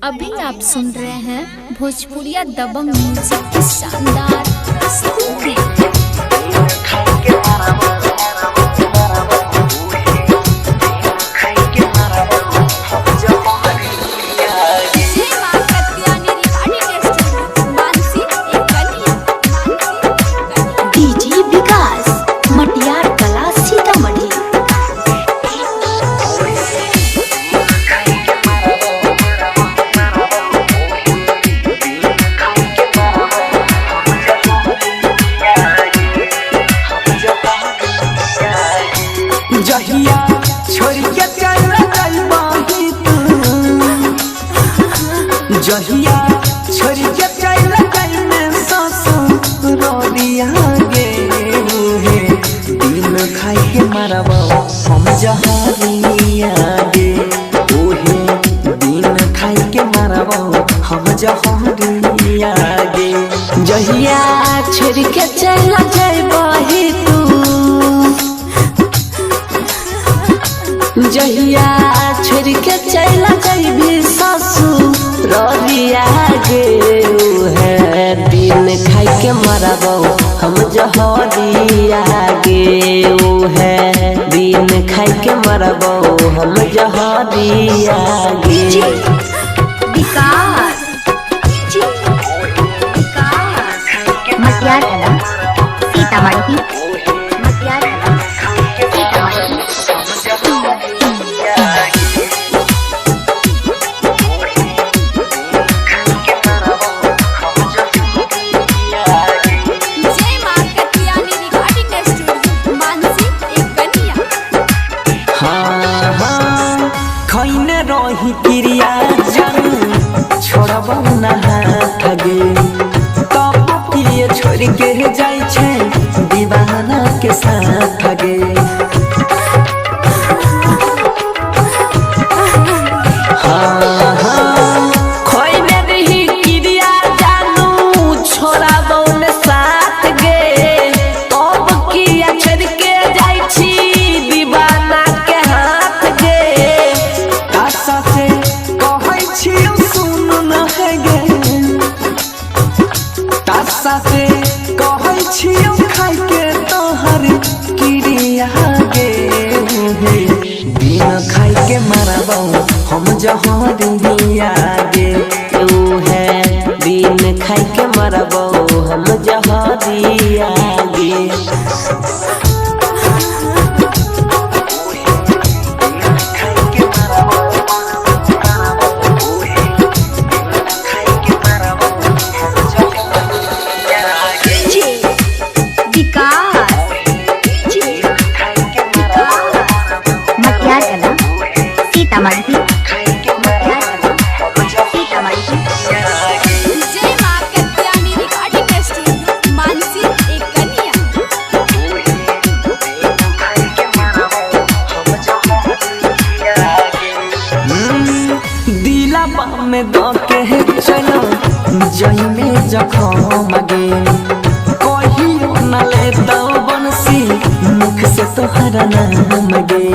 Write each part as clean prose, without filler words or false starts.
अभी आप सुन रहे हैं भोजपुरिया दबंग म्यूजिक की शानदार प्रस्तुति। जहिया छोड़ के चल जाइबाही तू, जहिया छोड़ के चल जाइने ससुरिया गे हे दिन खाई के मरब हम जहरिया गे ओहे दिन खाई के मरब हम जहरिया गे। जहिया छोड़ के चल जाइबाही तू, जहिया छोड़ के चला जाइबी ससुरिया गे है दिन खाई के मरब हम जहरिया गे है दिन खाई के मरब हम जहरिया गे। मटियार कला सीतामढ़ी, मटियार कला सीतामढ़ी। खैने रही क्रिया जानू छोड़ब ना ठगे तब किए छोड़ के जाय छे दीवाना के साथ ठगे। खैने रही क्रिया जानू छोड़ब ना साथ गे तब किए छोड़ के जाय छी दीवाना के हाथ गे। से कहै छी सुन न गे तासा से कहै छी खाइ के तोहर क्रिया गे दिन खाइ के मरब हम जहरिया गे है दिन खाइ के मरब हम जहरिया गे। मटियार कला सीतामढ़ी, मटियार कला सीतामढ़ी। जय मां कत्यानी रिकॉर्डिंग स्टूडियो मानसी एक कन्या। दिला में द के चलो जई में जखम गे कहियो न ले तो बंसी मुख से तोहरा नाम गे।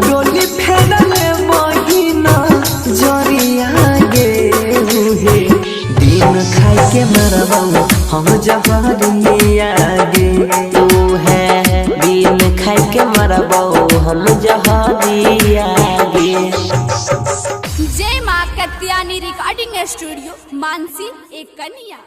डोली फेरले महीना जरिया गे दिन खाई के मरब हम जहरिया गे है दिन खाई के मरब हम जहरिया गे। जय मां कत्यानी रिकॉर्डिंग स्टूडियो मानसी एक कन्या।